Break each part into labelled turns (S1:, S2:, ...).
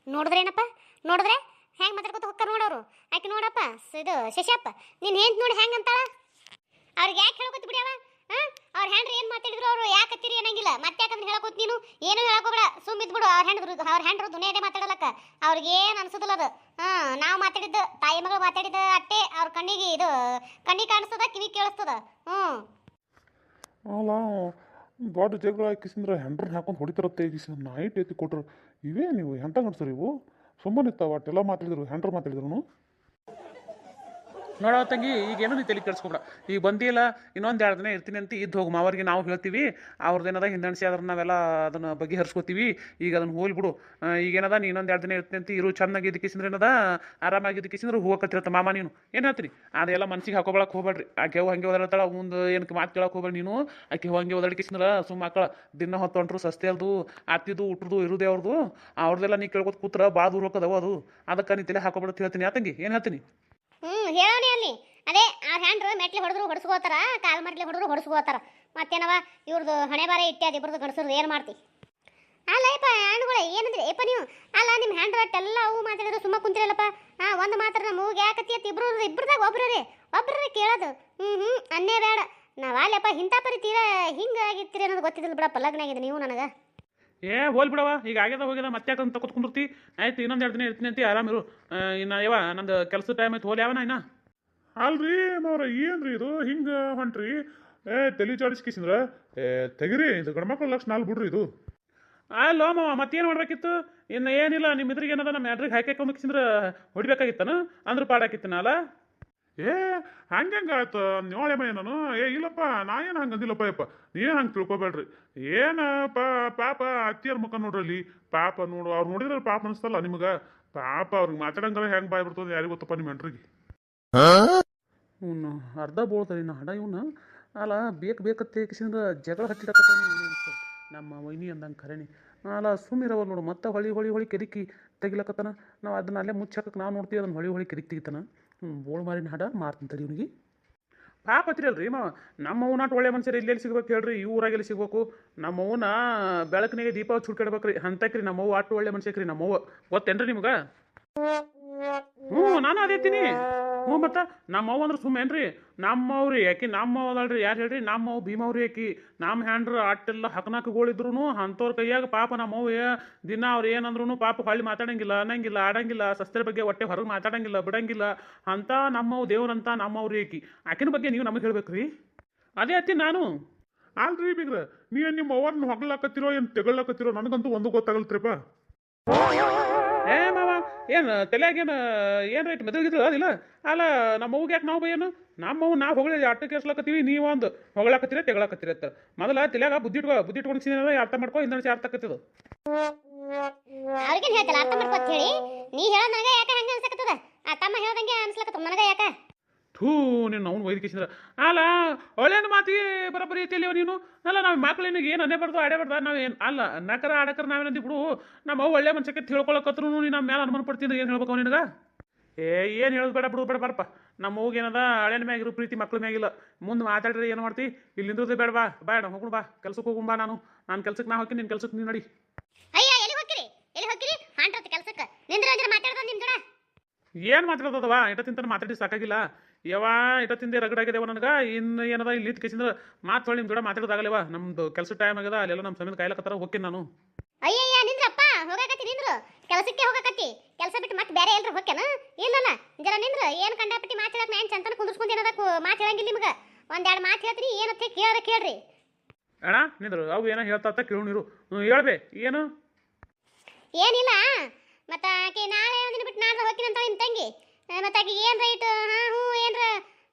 S1: ನೋಡಿದ್ರೇನಪ್ಪ ನೋಡಿದ್ರೆ ಹೆಂಗೆ ಮಾತಾಡ್ಕೊತ ಹೋಗ್ತಾರ ನೋಡೋರು. ಆಕೆ ನೋಡಪ್ಪ ಇದು ಶಶಪ್ಪ ನಿನ್ನ ಹೆಂಗೆ ನೋಡಿ ಹೆಂಗೆ ಅಂತಾಳ. ಅವ್ರಿಗೆ ಯಾಕೆ ಹೇಳ್ಕೊತ ಬಿಡ್ಯಾವ? ಅವ್ರ ಹೆಂಡ್ರು ಏನು ಮಾತಾಡಿದ್ರು ಅವರು ಯಾಕೆ ಹತ್ತಿರಿ ಅನ್ನಂಗಿಲ್ಲ. ಮತ್ತೆ ಯಾಕಂದ್ರೆ ಹೇಳಕೋತ್ ನೀನು ಏನು ಹೇಳಕೋಬೇಡ, ಸುಮ್ಮಿದ್ ಬಿಡು. ಅವ್ರ ಹೆಂಡ್ರು ದುನಿಯಾದೇ ಮಾತಾಡಲಕ್ಕ ಅವ್ರಿಗೆ ಏನು ಅನ್ಸೋದಿಲ್ಲ ಅದು. ನಾವು ಮಾತಾಡಿದ್ದು ತಾಯಿ ಮಗಳು ಮಾತಾಡಿದ ಅಟ್ಟೆ ಅವ್ರ ಕಣ್ಣಿಗೆ ಇದು ಕಣ್ಣಿಗೆ ಕಾಣಿಸ್ತದ, ಕಿವಿ ಕೇಳಿಸ್ತದ.
S2: ಅಲ್ಲ ದೊಡ್ಡ ಜಗಳ ಹಾಕಿಸಿದ್ರೆ ಹೆಂಡ್ರನ್ನ ಹಾಕೊಂಡು ಹೊಡಿತಾರತ್ತೆ ಈಗ ನೈಟ್ ಎತ್ತಿ ಕೊಟ್ರು. ಇವೇ ನೀವು ಎಂತ ಗಂಡ್ಸರು ಇವು ಸುಮ್ಮನೆ ಇರ್ತಾವ ಅಟ್ಟೆಲ್ಲ ಮಾತಾಡಿದ್ರು ಹೆಂಡ್ರು ಮಾತಾಡಿದ್ರು.
S3: ನೋಡೋ ತಂಗಿ ಈಗೇನು ನೀ ತಲೆ ಕೆಡಿಸ್ಕೊಬೇಡ. ಈಗ ಬಂದಿಲ್ಲ ಇನ್ನೊಂದು 2 ದಿನ ಇರ್ತೀನಿ ಅಂತ ಇದ್ದು ಹೋಗು. ಮಾವರಿಗೆ ನಾವು ಹೇಳ್ತೀವಿ, ಅವ್ರದ್ದೇನದ ಹಿಂದಣಿಸಿ ಆದ್ರೆ ನಾವೆಲ್ಲ ಅದನ್ನು ಬಗೆಹರಿಸ್ಕೋತೀವಿ. ಈಗ ಅದನ್ನು ಹೋಗ್ಬಿಡು. ಈಗೇನದ ನೀ ಇನ್ನೊಂದು 2 ದಿನ ಇರ್ತೀನಿ ಅಂತ ಇರು. ಚೆನ್ನಾಗಿ ಇದಕ್ಕಿಸಿದ್ರೆ ಏನದ ಆರಾಮಾಗಿದ್ದಕ್ಕಿಸಿದ್ರೆ ಹೋಗಕತ್ತಿರತ್ತ ಮಾಮ. ನೀನು ಏನು ಹೇಳ್ತೀನಿ ಅದೆಲ್ಲ ಮನ್ಸಿಗೆ ಹಾಕೋಬೇಳಕ್ಕೆ ಹೋಗ್ಬೇಡ್ರಿ. ಆಕೆ ಹಂಗೆ ಓದಾಡ್ತಾಳ ಮುಂದೆ ಏನಕ್ಕೆ ಮಾತು ಕೇಳಕ್ಕೆ ಹೋಗ್ಬೇಡಿ ನೀನು. ಆಕೆ ಹಂಗೆ ಓದಾಡ್ಕಿಸಿದ್ರೆ ಸುಮ್ಮ ಮಕ್ಕಳ ದಿನ ಹೊತ್ತೊಂಟ್ರು ಸಸ್ತೆ ಅಲ್ದು ಆತಿದ್ದು ಉಟ್ರದು ಇರುದೇ ಅವ್ರದ್ದೆಲ್ಲ ನೀ ಕೇಳ್ಕೊತ ಕೂತ್ರ ಭಾಳ ದೂರ ಹೋಗೋದವ ಅದು. ಅದಕ್ಕೆ ನೀ ತಲೆ ಹಾಕೋಬೇಡ ಹೇಳ್ತೀನಿ. ಯಾತಂಗಿ ಏನು ಹೇಳ್ತೀನಿ
S1: ಹೇಳೋಣಿ ಅಲ್ಲಿ ಅದೇ ಅವ್ರ ಹ್ಯಾಂಡ್ರು ಮೆಟ್ಲಿ ಹೊಡೆದ್ರು ಹೊಡ್ಸ್ಕೋತಾರ, ಕಾಲು ಮಟ್ಲಿ ಹೊಡೆದ್ರು ಹೊಡ್ಸ್ಕೋತಾರ. ಮತ್ತೇನವ ಇವ್ರದ್ದು ಹಣೆ ಬಾರೆ ಇಟ್ಟಾದ ಇಬ್ಬರದು ಗಂಡಸರದು ಏನು ಮಾಡ್ತಿ? ಅಲ್ಲ ಯಪ್ಪ ಹಣ್ಣುಗಳೇ ಏನಂದ್ರಿ ಯಪ್ಪ ನೀವು? ಅಲ್ಲ ನಿಮ್ಮ ಹ್ಯಾಂಡ್ರು ಅಟ್ಟೆಲ್ಲ ಅವು ಮಾತಾಡಿದ್ರು ಸುಮ್ಮ ಕುಂತಿರಲ್ಲಪ್ಪ. ಒಂದು ಮಾತ್ರ ನಮ್ಮ ಮೂಗೆ ಯಾಕತ್ತಿ ಅಂತ ಇಬ್ಬರದಾಗ ಒಬ್ರೇ ಕೇಳೋದು. ಅನ್ನೇ ಬೇಡ ನಾವು ಅಲ್ಲಪ್ಪ ಇಂಥ ಪರಿ ತೀರಾ ಹಿಂಗಾಗಿರ್ತೀರಿ ಅನ್ನೋದು ಗೊತ್ತಿದ್ದಿಲ್ಲ ಬಿಡಪ್ಪ. ಲಗ್ನ ಆಗಿದೆ ನೀವು ನನಗೆ
S3: ಹೋಲ್ ಬಿಡವ. ಈಗ ಆಗ್ಯದ ಹೋಗ್ಯದ ಮತ್ತೆ ಯಾಕಂತ ಕುತ್ಕೊಂಡಿರ್ತಿ. ಆಯ್ತು ಇನ್ನೊಂದು 2 ದಿನ ಇರ್ತೀನಿ ಅಂತ ಆರಾಮಿರು. ಇನ್ನು ನಂದು ಕೆಲಸದ ಟೈಮ್ ಆಯ್ತು ಹೋಲ್ ಯಾವನ ಇನ್ನ.
S2: ಅಲ್ರಿ ಮಾವ್ರ ಏನ್ರಿ ಇದು ಹಿಂಗೆ ಹೊಂಟ್ರಿ? ತಲೆ ಜಾಡಿಸ್ಕಿಸಿದ್ರ ತೆಗಿರಿ. ಇದು ಗಂಡ್ಮಕ್ಳ ಲಕ್ಷಣ ಅಲ್ ಬಿಡ್ರಿ ಇದು.
S3: ಅಲ್ಲೋ ಮಾವ ಮತ್ತೇನು ಮಾಡ್ಬೇಕಿತ್ತು? ಇನ್ನು ಏನಿಲ್ಲ ನಿಮ್ಮ ಇದ್ರಿಗೆ ಏನದ ನಮ್ಮ ಎಡ್ರಿಗೆ ಹಾಕಿಕೊಂಡ್ರೆ ಹೊಡಿಬೇಕಾಗಿತ್ತನ ಅಂದ್ರೆ ಪಾಡಾಕಿತ್ತನ ಅಲ್ಲ.
S2: ಹಂಗಾಯ್ತು ನೋಳೆಮ್ಮ ನಾನು ಇಲ್ಲಪ್ಪ ನಾ ಏನು ಹಂಗೆ ಅಂದಿಲ್ಲಪ್ಪ ಯಪ್ಪ. ನೀನು ಹಂಗೆ ತಿಳ್ಕೊಬೇಡ್ರಿ. ಏನು ಪಾಪ ಅತ್ತಿಯರ ಮುಖ ನೋಡ್ರಲ್ಲಿ ಪಾಪ ನೋಡು. ಅವ್ರು ನೋಡಿದ್ರೆ ಪಾಪ ಅನಿಸ್ತಲ್ಲ ನಿಮ್ಗೆ? ಪಾಪ ಅವ್ರಿಗೆ ಮಾತಾಡಂಗಾರ ಹೆಂಗೆ ಬಾಯ್ ಬರ್ತದೆ ಯಾರಿಗೆ ಗೊತ್ತಪ್ಪ ನಿಮ್ಮ ಹೆಂಡ್ರಿಗೆ.
S3: ಇವನು ಅರ್ಧ ಬೋಳ್ತಾರೆ ಇನ್ನು ಹಡ ಇವನು. ಅಲ್ಲ ಬೇಕತ್ತೆ ಕಿಸಿಂದ್ರೆ ಜಗಳ ಹತ್ತಿಡಕತ್ತ ನಮ್ಮ ವೈನಿ ಅಂದಂಗೆ ಖರೇನಿ. ಅಲ್ಲ ಸುಮ್ಮಿರವ ನೋಡು ಮತ್ತೆ ಹೊಳಿ ಕೆರಿಕಿ ತೆಗಿಲಕತ್ತಾನ. ನಾವು ಅದನ್ನ ಅಲ್ಲೇ ಮುಚ್ಚಾಕಕ್ಕೆ ನಾವು ನೋಡ್ತೀವಿ, ಅದನ್ನು ಹೊಳಿ ಕೆರಿಕಿ ತೆಗಿತಾನ. ಬೋಳು ಮಾರಿನ ಹಡ ಮಾರ್ತೀನಿ ತಡಿ ಇವನಿಗೆ. ಪಾಪ ಹತ್ತಿರಲ್ರಿ ಮಾವ. ನಮ್ಮವು ನಾಟ್ ಒಳ್ಳೆ ಮನುಷ್ಯರು ಎಲ್ಲೆಲ್ಲಿ ಸಿಗ್ಬೇಕು ಹೇಳ್ರಿ? ಈ ಊರಾಗೆಲ್ಲಿ ಸಿಗ್ಬೇಕು? ನಮ್ಮವ್ವನ ಬೆಳಕಿನಾಗೆ ದೀಪ ಚುಡ್ಕಿಡ್ಬೇಕ್ರಿ ಅಂತಕ್ರಿ. ನಮ್ಮವ್ವ ಅಷ್ಟು ಒಳ್ಳೆ ಮನುಷ್ಯಕ್ರಿ ನಮ್ಮವ್ವ. ಗೊತ್ತೇನ್ರಿ ನಿಮ್ಗೆ? ನಾನು ಅದೇತೀನಿ. ಮತ್ತು ನಮ್ಮವ್ವ ಅಂದ್ರೆ ಸುಮ್ಮನೇನ್ರಿ ನಮ್ಮವ್ರಿ. ಯಾಕೆ ನಮ್ಮವ್ವದಲ್ರಿ ಯಾರು ಹೇಳ್ರಿ? ನಮ್ಮವ್ವ ಭೀಮವ್ರಿ. ಯಾಕಿ ನಮ್ಮ ಹ್ಯಾಂಡ್ರು ಅಟ್ಟೆಲ್ಲ ಹಕನಾಕುಗಳಿದ್ರು ಅಂಥವ್ರ ಕೈಯಾಗ ಪಾಪ ನಮ್ಮವ್ವ ದಿನ ಅವ್ರು ಏನಂದ್ರು ಪಾಪ ಹೊಳ್ಳಿ ಮಾತಾಡಂಗಿಲ್ಲ, ಅನ್ನಂಗಿಲ್ಲ, ಆಡಂಗಿಲ್ಲ, ಸಸ್ತರ ಬಗ್ಗೆ ಹೊಟ್ಟೆ ಹೊರಗೆ ಮಾತಾಡಂಗಿಲ್ಲ, ಬಿಡಂಗಿಲ್ಲ ಅಂತ ನಮ್ಮವ್ವ ದೇವ್ರಂತ ನಮ್ಮವ್ರಿ. ಆಕಿನ ಬಗ್ಗೆ ನೀವು ನಮಗೆ ಹೇಳ್ಬೇಕ್ರಿ. ಅದೇ ಹತ್ತಿ ನಾನು
S2: ಅಲ್ರಿ ಬಿಗ್ರ ನೀವೇನು ನಿಮ್ಮ ಅವ್ರನ್ನ ಹೊಗಳಾಕತ್ತಿರೋ ಏನು ತೆಗೊಳ್ಳಾಕತ್ತಿರೋ ನನಗಂತೂ ಒಂದು ಗೊತ್ತಾಗಲ್ತ್ರಿಪ್ಪ.
S3: ಮಾವ ಏನು ತಲೆಯಾಗೇನು ಏನು ರೈಟ್ ಮೆದುಗಿದ್ರು ಅದಿಲ್ಲ. ಅಲ್ಲ ನಮ್ಮವ್ಗೆ ಯಾಕೆ ನಾವು ಬೈಯನು? ನಮ್ಮವು ನಾವು ಹೊಗಳಿ ಅಟ್ಟಕ್ಕೆ ಕೇಳಿಸ್ಲಾಕತ್ತೀವಿ, ನೀವು ಒಂದು ಹೊಗಳಾಕತ್ತೀರ ತೆಗಳಾಕತ್ತೀರ ಅಂತ. ಮೊದಲ ತಲೆಯಾಗ ಬುದ್ಧಿ ಇಟ್ಕೊಂಡು ಅರ್ಥ ಮಾಡ್ಕೊ ಇಂದಣಿಸಿ ಅರ್ಥ ಆಕತ್ತದ.
S1: ಅವ್ರಿಗೇನು ಹೇಳ್ತಲ್ಲ ಅರ್ಥ ಮಾಡ್ಕೊತ ಹೇಳಿ ನೀ ಹೇಳೋದು ನನಗೆ ಯಾಕೆ ಹಂಗೆ ಅನ್ಸಕತ್ತದ? ಆ ತಮ್ಮ ಹೇಳ್ದಂಗೆ ಅನ್ಸ್ಲಕತ್ತದ ನನಗೆ ಯಾಕೆ?
S3: ಥೂ ನೀನು ಅವ್ನು ವೈದ್ಯಕೇಶಂದ್ರ ಅಲ್ಲ ಒಳ್ಳೆಯ ಮಾತಿಗೆ ಬರೋಬ್ಬರಿ ಐತಿಲ್ಲ ನೀನು. ಅಲ್ಲ ನಾವು ಮಕ್ಳಿಗೆ ಏನು ಅನ್ನೇಬಾರ್ದು ಆಡೇಬಾರ್ದು. ನಾವೇನು ಅಲ್ಲ ನಕರ ಆಡಕರ ನಾವೇನಂದು ಬಿಡು. ನಮ್ಮ ಅವು ಒಳ್ಳೆ ಮನುಷ್ಯಕ್ಕೆ ತಿಳ್ಕೊಳಕತ್ರು ನೀನು ನಮ್ಮ ಮೇಲೆ ಅನುಮಾನ ಪಡ್ತಿದ್ರೆ ಏನು ಹೇಳ್ಬೇಕು ನಿನಗೆ? ಏನು ಹೇಳೋದು ಬೇಡ ಬಿಡು, ಬೇಡ ಬರಪ್ಪ. ನಮ್ಮ ಹೋಗಿ ಏನದ ಹಳೆಯ ಮ್ಯಾಗಿರು ಪ್ರೀತಿ ಮಕ್ಳ ಮ್ಯಾಗಿಲ್ಲ. ಮುಂದೆ ಮಾತಾಡ್ರಿ ಏನು ಮಾಡ್ತಿ? ಇಲ್ಲಿಂದ್ರದ್ದು ಬೇಡ ಬೇಡ ಹೋಗೋಣ ಬಾ. ಕೆಲ್ಸಕ್ಕೆ ಹೋಗೋಣ ಬಾ. ನಾನು ಕೆಲ್ಸಕ್ಕೆ ನಾ ಹೋಗಿ ನಿನ್ನ ಕೆಲ್ಸಕ್ಕೆ ನೀನು ನಡಿ.
S1: ಅಯ್ಯ ಎಲ್ಲಿ ಹೋಗಿರಿ ಹಾಂಟ್ರತ್ ಕೆಲ್ಸಕ್ಕೆ ನಿಂದ್ರ ಮಾತಾಡ್ದ ನಿಮ್ ಜೋಡ
S3: ಏನು ಮಾತಾಡೋದವ? ಇಟ್ಟತ್ತಿಂತ ಮಾತಾಡಿ ಸಾಕಾಗಿಲ್ಲ ಯವಾ. ಇಟ್ಟತ್ತಿಂದೆ ರಗಡಾಗಿದ್ದೇವ ನನಗೆ. ಇನ್ನು ಏನದ ಇಲ್ಲಿ ಕೇಸಿಂದ್ರೆ ಮಾತು ಹೊಳ್ಳಿ ನಿಮ್ಮ ಜೋಡ ಮಾತಾಡೋದಾಗಲೇವ. ನಮ್ದು ಕೆಲಸ ಟೈಮ್ ಆಗ್ಯದ. ಅಲ್ಲೆಲ್ಲ ನಮ್ಮ ಸಮಯದ ಕಾಯ್ಲಕತ್ತಾರ ಹೋಗ್ತೀನಿ ನಾನು.
S1: ಅಯ್ಯಯ್ಯ ನಿಂದ್ರಪ್ಪ ಹೋಗಕತ್ತಿ ನಿಂದ್ರು. ಕೆಲಸಕ್ಕೆ ಹೋಗಕತ್ತಿ ಕೆಲಸ ಬಿಟ್ಟು ಮತ್ತೆ ಬೇರೆ ಎಲ್ರು ಹೋಗ್ಯಾನ? ಇಲ್ಲಲ್ಲ ಜರ ನಿಂದ್ರು. ಏನು ಕಂಡಾಪಟ್ಟಿ ಮಾತಾಡಕ್ ನಾನು ಚಂತನ ಕುಂದ್ರಸ್ಕೊಂಡು ಏನದ ಮಾತು ಹೇಳಂಗಿಲ್ಲ ನಿಮ್ಗೆ. ಒಂದೆರಡು ಮಾತು ಹೇಳ್ತೀನಿ ಏನತ್ತೆ ಕೇಳ್ರಿ.
S3: ಅಣ್ಣ ನಿಂದ್ರು ಅವು ಏನೋ ಹೇಳ್ತಾ ಕೇಳು ನೀರು ಹೇಳ್ಬೇ ಏನು?
S1: ಏನಿಲ್ಲ ಮತ್ತು ಆಕೆ ನಾಳೆ ಒಂದಿನ ಬಿಟ್ಟು ನಾಡ್ದು ಹೋಗ್ತೀನಿ ಅಂತ ನಿಮ್ಮ ತಂಗಿ. ಮತ್ತು ಆಕೆ ಏನು ರೈಟ್ ಹ್ಞೂ ಏನರ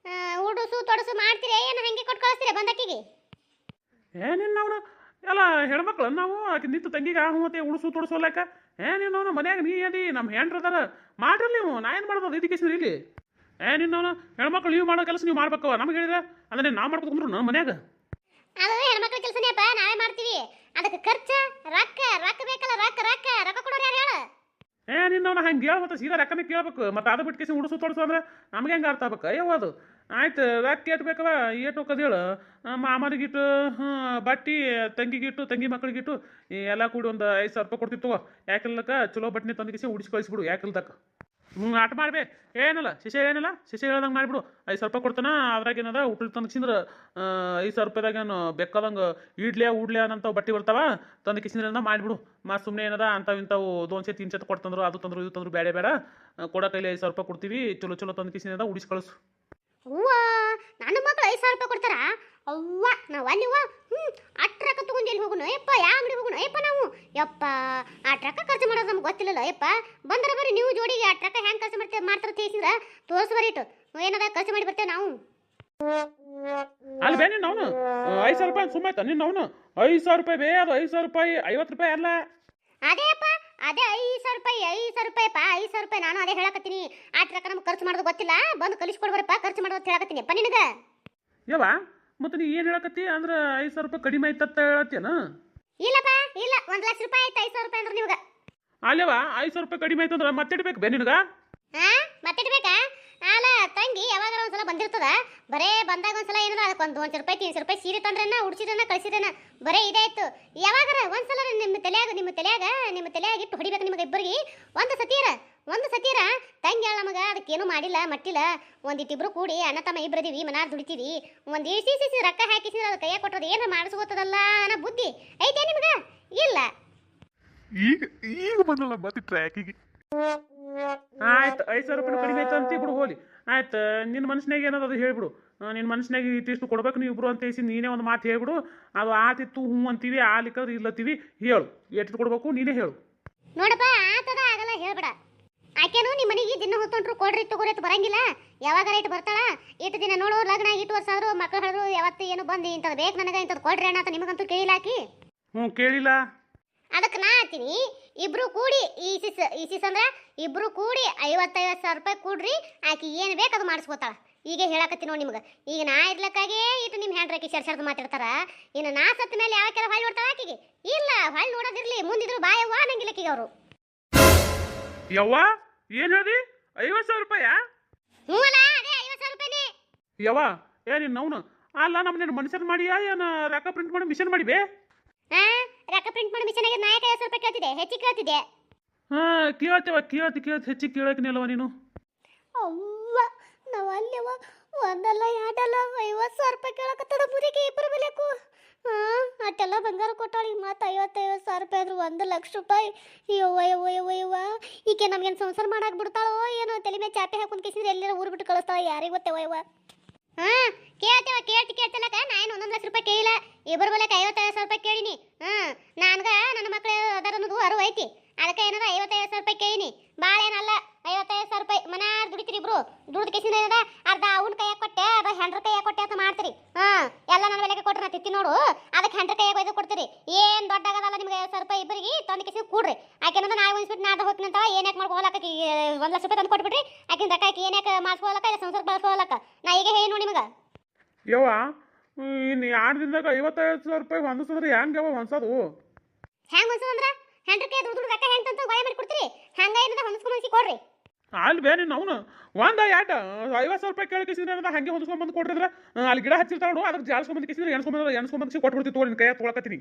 S1: ಉಡುಸು ತೊಡಸು ಮಾಡ್ತೀರಿ ಏನು ಹಂಗೆ ಕೊಟ್ಟು ಕಳಿಸ್ತೀರಿ ಬಂದಕ್ಕಿಗೆ?
S3: ಏನಿಲ್ಲ ಅವನು ಎಲ್ಲ ಹೆಣ್ಮಕ್ಳು ನಾವು ಆಕೆ ನಿಂತು ತಂಗಿಗೆ ಹ್ಞೂ ಮತ್ತೆ ಉಡುಸು ತೊಡಸೋಲ್ಲಕ್ಕ. ಏನಿನ್ನವನು ಮನ್ಯಾಗ ನೀ ಅದಿ ನಮ್ಮ ಹೆಣ್ರು ಅದಾರ ಮಾಡ್ರಿ ನೀವು. ನಾ ಏನು ಮಾಡೋದು ಇದಕ್ಕೆ ಇಲ್ಲಿ? ಏನಿನ್ನವನು ಹೆಣ್ಮಕ್ಳು ನೀವು ಮಾಡೋ ಕೆಲಸ ನೀವು ಮಾಡ್ಬೇಕವ. ನಮ್ಗೆ ಹೇಳಿದ್ರೆ ಅಂದ್ರೆ ನಾವು ಮಾಡ್ಕೊಂಡ್ರು ನಮ್ಮ ಮನ್ಯಾಗ.
S1: ಅದು ಹೆಣ್ಮಕ್ಳ ಕೆಲಸನೇಪ್ಪ ನಾವೇ ಮಾಡ್ತೀವಿ. ಅದಕ್ಕೆ ಖರ್ಚು ರೊಕ್ಕ ಬೇಕಲ್ಲ. ರೊಕ್ಕ ಕೊಡೋರು ಯಾರು ಹೇಳು?
S3: ನಿನ್ನವನ್ನ ಹಂಗೆ ಹೇಳ ಮತ್ತೆ ಸೀದಾ ರೊಕ್ಕನ ಕೇಳ್ಬೇಕು ಮತ್ತೆ ಅದು ಬಿಟ್ಟು ಕೇಸಿ ಉಡಿಸು ತೊಡಸು ಅಂದ್ರೆ ನಮ್ಗೆ ಹೆಂಗೆ ಅರ್ಥ ಆಗ್ಬೇಕು ಅಯ್ಯವ ಅದು ಆಯ್ತು ರೊಕ್ಕ ಏಟ್ ಬೇಕವ ಏಟ್ ಹೋಗೋದು ಹೇಳು ಮಾಮರಿಗಿಟ್ಟು ಬಟ್ಟಿ ತಂಗಿಗಿಟ್ಟು ತಂಗಿ ಮಕ್ಳಿಗಿಟ್ಟು ಎಲ್ಲ ಕೂಡಿ ಒಂದು 5,000 ರೂಪಾಯಿ ಕೊಡ್ತಿತ್ತು ಯಾಕಿಲ್ಲಕ್ಕ ಚಲೋ ಬಟ್ನಿ ತಂದು ಕೇಸಿ ಉಡಿಸಿ ಕಳಿಸ್ಬಿಡು ಯಾಕಿಲ್ದಕ್ಕ ಆಟ ಮಾಡ್ಬೇ ಏನಲ್ಲ ಶಿಶೆ ಹೇಳ್ದಂಗೆ ಮಾಡಿಬಿಡು 5,000 ರೂಪಾಯಿ ಕೊಡ್ತಾನ ಅದ್ರಾಗ ಏನದ ಊಟ ತಂದು 5,000 ರೂಪಾಯಿದಾಗ ಏನು ಬೇಕಾದಂಗೆ ಉಡ್ಲ್ಯಾ ಅನ್ನಂಥವು ಬಟ್ಟೆ ಬರ್ತಾವ ತಂದು ಕಿಸಿಂದ್ರಿಂದ ಮಾಡಿಬಿಡು ಮತ್ತು ಸುಮ್ಮನೆ ಏನದ ಇಂಥವು 200 300 ಕೊಡ್ತಂದ್ರು ಅದು ತಂದ್ರು ಇದು ತಂದ್ರು ಬೇಡ ಕೊಡೋ ಕೈಲಿ 5,000 ರೂಪಾಯಿ ಕೊಡ್ತೀವಿ ಚಲೋ ತಂದು ಕಿಸಿಂದ ಉಡಿಸಿ ಕಳಿಸು
S1: ಅವ್ವ ನನ್ನ ಮಕ್ಳು 5,000 ರೂಪಾಯಿ ಕೊಡ್ತಾರ ಅವ್ವ ನಾವು ಅಲ್ಲಿವ ಅಟ್ರಕ್ಕ ತಗೊಂಡು ಎಲ್ಲಿ ಹೋಗುನು ಯಪ್ಪ ಯಾವ ಅಂಗಡಿ ಹೋಗುನು ಯಪ್ಪ ನಾವು ಯಪ್ಪ ಆ ಟ್ರಕ್ಕ ಖರ್ಚು ಮಾಡೋದು ನಮ್ಗೆ ಗೊತ್ತಿಲ್ಲಲ್ಲ ಯಪ್ಪ ಬಂದ್ರೆ ಬರ್ರಿ ನೀವು ಜೋಡಿಗೆ ಆ ಟ್ರಕ್ಕ ಹೆಂಗೆ ಖರ್ಚು ಮಾಡ್ತಾರೆ ತಿಳಿಸಿದ್ರೆ ತೋರಿಸ್ಬರಿ ಇಟ್ಟು ಏನದ ಖರ್ಚು ಮಾಡಿ ಬರ್ತೇವೆ ನಾವು
S3: ಅಲ್ಲಿ ಬೇ ನಿನ್ನ ಅವನು 5,000 ರೂಪಾಯಿ ಸುಮ್ಮ ಆಯ್ತಾ ನಿನ್ನ ಅವನು 5,000 ರೂಪಾಯಿ ಬೇ ಅದು 5,000 ರೂಪಾಯಿ 50 ರೂಪಾಯಿ ಅಲ್ಲ
S1: ಅದೇ ಅಪ್ಪ ಅದೇ 5,000 ರೂಪಾಯಿಪ್ಪ 5,000 ರೂಪಾಯಿ ನಾನು ಅದೇ ಹೇಳಕತ್ತೀನಿ ಆ ಟ್ರಕ್ಕ ನಮ್ಗೆ ಖರ್ಚು ಮಾಡೋದು ಗೊತ್ತಿಲ್ಲ ಬಂದು ಕಲಿಸ್ಕೊಡ್ಬರಪ್ಪ ಖರ್ಚು ಮಾಡೋದು ಅಂತ ಹೇಳಕತ್ತೀನಿ ಅಪ್ಪ ನಿನಗೆ
S3: ಯವ್ವ ಮತ್ತೆ ನೀ ಏನು ಹೇಳಕತ್ತಿ ಅಂದ್ರೆ 5,000 ರೂಪಾಯಿ ಕಡಿಮೆ ಆಯ್ತತ್ತ ಹೇಳತ್ತೇನ
S1: ಇಲ್ಲಪ್ಪ ಇಲ್ಲ 1,00,000 ರೂಪಾಯಿ ಆಯ್ತು 5,000 ರೂಪಾಯಿ ಅಂದ್ರೆ ನಿಮ್ಗೆ
S3: ಅಲ್ಲವ 5,000 ರೂಪಾಯಿ ಕಡಿಮೆ ಆಯ್ತು ಅಂದ್ರೆ ಮತ್ತೆ ಇಡ್ಬೇಕು ಬೇ ನಿನಗ
S1: ಮತ್ತೆ ಇಡ್ಬೇಕಾ ಅಲ್ಲ ತಂಗಿ ಯಾವಾಗ ಒಂದ್ಸಲ ಬಂದಿರ್ತದ ಬರೇ ಬಂದಾಗ ಒಂದ್ಸಲ ಏನಾರ ಅದಕ್ಕೆ ಒಂದು 200 ರೂಪಾಯಿ 300 ರೂಪಾಯಿ ಸೀರೆ ತಂದ್ರನ್ನ ಉಡ್ಸಿದ್ರನ್ನ ಕಳಿಸಿದ್ರನ್ನ ಬರೇ ಇದಾಯ್ತು ಯಾವಾಗಾರ ಒಂದ್ಸಲ ನಿಮ್ಮ ತಲೆಯಾಗ ಇಟ್ಟು ಹೊಡಿಬೇಕು ನಿಮಗೆ ಇಬ್ಬರಿಗೆ ಒಂದು ಸತಿಯರ ತಂಗಿ ಹೇಳ ನಮಗ ಅದಕ್ಕೇನು ಮಾಡಿಲ್ಲ ಮಟ್ಟಿಲ್ಲ ಒಂದಿಟ್ಟಿಬ್ರು ಕೂಡಿ ಅಣ್ಣ ತಮ್ಮ ಇಬ್ಬರದೀವಿ ಮನಾರ್ ದುಡಿತೀವಿ ಒಂದು ಇಸಿ ರೊಕ್ಕ ಹಾಕಿಸಿದ್ರೆ ಅದು ಕೈಯಾಗ ಕೊಟ್ಟೋದು ಏನಾರ ಮಾಡಿಸ್ಕೋತದಲ್ಲ ಅನ್ನೋ ಬುದ್ಧಿ ಐತೆ ನಿಮ್ಗೆ ಇಲ್ಲ
S2: ಈಗ ಬಂದಲ್ಲ ಮತ್ತೆ ಟ್ರ್ಯಾಕಿಗೆ
S3: ಆಯ್ತು 5,000 ರೂಪಾಯಿ ಕಡಿಮೆ ಆಯ್ತು ಅಂತ ಬಿಡು ಹೋಲಿ ಆಯ್ತು ನಿನ್ನ ಮನಸ್ಸಿನಾಗ ಏನದ ಅದು ಹೇಳ್ಬಿಡು ನಿನ್ನ ಮನಸ್ಸಿನಾಗ ಇಷ್ಟು ಕೊಡ್ಬೇಕು ನೀವು ಇಬ್ರು ಅಂತ ಹೇಸಿ ನೀನೇ ಒಂದು ಮಾತು ಹೇಳ್ಬಿಡು ಅದು ಆತಿತ್ತು ಹ್ಞೂ ಅಂತೀವಿ ಆಲಿಕ್ಕಂದ್ರೆ ಇಲ್ಲತ್ತೀವಿ ಹೇಳು ಎಷ್ಟು ಕೊಡ್ಬೇಕು ನೀನೇ ಹೇಳು
S1: ನೋಡಪ್ಪ ಆತದ ಆಗಲ್ಲ ಹೇಳ್ಬೇಡ ಆಕೆನು ನಿಮ್ಮ ಮನೆಗೆ ದಿನ ಹೊತ್ತೊಂಟ್ರು ಕೊಡ್ರಿ ತಗೋರಿ ಅಂತ ಬರಂಗಿಲ್ಲ ಯಾವಾಗ ರೇಟ್ ಬರ್ತಾಳ ಇಟ್ಟು ದಿನ ನೋಡು ಲಗ್ನ 8 ವರ್ಷ ಆದ್ರೂ ಮಕ್ಕಳು ಹೇಳಿದ್ರು ಯಾವತ್ತು ಏನು ಬಂದು ಇಂಥದ್ದು ಬೇಕು ನನಗೆ ಇಂಥದ್ದು ಕೊಡ್ರಿ ಅಣ್ಣ ಅಂತ ನಿಮಗಂತೂ ಕೇಳಿಲಾಕಿ
S3: ಕೇಳಿಲ್ಲ
S1: ಅದಕ್ಕೆ ನಾ ಅಂತೀನಿ ಇಬ್ರು ಕೂಡಿ ಈಸಿಸ್ ಅಂದ್ರೆ ಇಬ್ರು ಕೂಡಿ 50,000 ರೂಪಾಯಿ ಕೂಡ್ರಿ ಆಕಿ ಏನು ಬೇಕು ಅದು ಮಾಡಿಸ್ಕೋತಾಳ ಈಗ ಹೇಳಕತ್ತೀನಿ ನೋಡಿ ನಿಮ್ಗೆ ಈಗ ನಾ ಇರ್ಲಕ್ಕಾಗೆ ಇಟ್ಟು ನಿಮ್ಮ ಹ್ಯಾಂಡ್ರಾಕಿ ಶರ್ಷರ್ದು ಮಾತಾಡ್ತಾರ ಇನ್ನು ನಾ ಸತ್ತ ಮೇಲೆ ಯಾವ ಕೆಲ ಹೊಳ್ಳಿ ನೋಡ್ತಾಳ ಆಕಿಗೆ ಇಲ್ಲ ಹೊಳ್ಳಿ ನೋಡೋದಿರ್ಲಿ ಮುಂದಿದ್ರು ಬಾಯವ್ವ ಅನ್ನಂಗಿಲ್ಲ ಆಕಿಗೆ ಅವರು
S3: ಯವ್ವ ಏನು ಹೇಳಿ 50,000 ರೂಪಾಯಾ
S1: ಹ್ಞೂ ಅಲ್ಲ ಅದೇ 50,000 ರೂಪಾಯಿನೇ
S3: ಯವ್ವ ಏನಿನ್ ಅವನು ಅಲ್ಲ ನಮ್ಮನ್ನ ಮನುಷ್ಯನ್ ಮಾಡಿಯಾ ಏನು ರೊಕ್ಕ ಪ್ರಿಂಟ್ ಮಾಡಿ ಮಿಷನ್ ಮಾಡಿಬೇ
S1: ರೊಕ್ಕ ಪ್ರಿಂಟ್ ಮಾಡೋ ಮಿಷನ್ ಆಗಿ 50,000 ರೂಪಾಯಿ ಕೇಳ್ತಿದ್ದೆ ಹೆಚ್ಚಿಗೆ ಕೇಳ್ತಿದ್ದೆ
S3: ಕೇಳ್ತಿ ಹೆಚ್ಚಿಗೆ ಕೇಳಕ್ಕಿನಲ್ಲವ ನೀನು
S1: ಅವ್ವ ನಾವು ಅಲ್ಲವ ಒಂದಲ್ಲ ಎರಡಲ್ಲ 50,000 ರೂಪಾಯಿ ಕೇಳಕತ್ತದ ಮುರಿಗೆ ಇಬ್ಬರು ಬೆಲೆಕು ಅಟ್ಟೆಲ್ಲ ಬಂಗಾರ ಕೊಟ್ಟಾಳಿ ಮತ್ತು 50,000 ರೂಪಾಯಿ ಆದ್ರೂ 1,00,000 ರೂಪಾಯಿ ಯವ್ವ ಈಕೆ ನಮ್ಗೇನು ಸಂಸಾರ ಮಾಡಾಕ್ ಬಿಡ್ತಾಳೋ ಏನೋ ತಲೆ ಮೇಲೆ ಚಾಪೆ ಹಾಕೊಂಡು ಕಿಸಿದ್ರೆ ಎಲ್ಲರ ಊರು ಬಿಟ್ಟು ಕಳಿಸ್ತಾಳ ಯಾರಿಗೆ ಗೊತ್ತೇವ ಯವ್ವ ಕೇಳ್ತಿಲ್ಲಕ ನಾ ಏನು 1,00,000 ರೂಪಾಯಿ ಕೇಳಿಲ್ಲ ಇಬ್ಬರು ಬೆಲೆಕ 50,000 ರೂಪಾಯಿ ಕೇಳಿನಿ ನನ್ಗ ನನ್ನ ಮಕ್ಳು ಅದರ ಅನ್ನೋದು ಅರಿವು ಐತಿ ಅದಕ್ಕೆ ಏನದ 50,000 ರೂಪಾಯಿ ಕೇಳಿನಿ ಭಾಳ ಏನಲ್ಲ 50,000 ರೂಪಾಯಿ ಮನ್ಯಾಗ ದುಡಿತೀರಿ ಇಬ್ರು ದುಡ್ದು ಕೇಸಿನ ಏನದ ಅರ್ಧ ಅವ್ನ ಕೈಯಾಗ ಕೊಟ್ಟೆ ಅರ್ಧ ಹೆಂಡ್ರ ಕೈಯಾಗ ಕೊಟ್ಟೆ ಅಂತ ಮಾಡ್ತೀರಿ ಎಲ್ಲ ನನ್ನ ಬೆಲೆಗೆ ಕೊಟ್ರೆ ನಾ ತಿತ್ತಿ ನೋಡು ಅದಕ್ಕೆ ಹೆಂಡ್ರ ಕೈಯಾಗ ಒಯ್ದು ಕೊಡ್ತೀರಿ ಏನು ದೊಡ್ಡ ಆಗದಲ್ಲ ನಿಮ್ಗೆ 50,000 ರೂಪಾಯಿ ಇಬ್ಬರಿಗೆ ತಂದು ಕೇಸಿ ಕೂಡ್ರಿ ಆಕೆನದ ನಾ ಉಳಿಸ್ಬಿಟ್ಟು ನಾ ಹೋಗ್ತೀನಿ ಅಂತ ಏನಕ್ಕೆ ಮಾಡ್ಕೊಳಕ 1,00,000 ರೂಪಾಯಿ ತಂದು ಕೊಟ್ಬಿಟ್ರಿ ಆಕಿನ ರೊಕ್ಕ ಆಕಿ ಏನಕ್ಕೆ ಮಾಡಿಸ್ಕೊಳಕ ಇಲ್ಲ ಸಂಸಾರ ಬಳಸ್ಕೊಳಕ ನಾ ಈಗ ಹೇಳಿ ನೋಡಿ ನಿಮಗೆ
S3: ಯವ್ವ ಇನ್ನು 2 ದಿನದಾಗ 55,000 ರೂಪಾಯಿ ಹೊಂದಿಸಿದ್ರೆ ಹೆಂಗವ ಹೊಂದೋದು
S1: ಹೆಂಗೆ ಹೊಂದ್ಸೋದಂದ್ರೆ ಹೆಂಡ್ರಕ್ಕೆ ದುಡ್ಡು ರೊಕ್ಕ ಹೆಂಗೆ ತಂತ ಗಾಯ ಮಾಡಿ ಕೊಡ್ತೀರಿ ಹಂಗ ಏನದ ಹೊಂದಿಸ್ಕೊಂಡ್ಸಿ ಕೊಡ್ರಿ
S3: ಅಲ್ಲಿ ಬೇ ನೀನು ಅವನು ಒಂದ 50,000 ರೂಪಾಯಿ ಕೇಳಿಸಿದ್ರೆ ಹಂಗೆ ಹೊಂದ್ಸ್ಕೊಂಡ್ಬಂದು ಕೊಟ್ರಿದ್ರೆ ಅಲ್ಲಿ ಗಿಡ ಹಚ್ಚಿರ್ತಾಳು ಅದಕ್ಕೆ ಜಾಲ್ಸ್ಕೊಂಬಂದು ಕಿಸಿದ್ರೆ ಎಣ್ಸ್ಕೊಂಬಂದು ಕೊಟ್ಬಿಡ್ತಿ ತೋರಿ ನಿನ್ನ ಕೈಯಾಗ ತೊಗೊಳಕತ್ತೀನಿ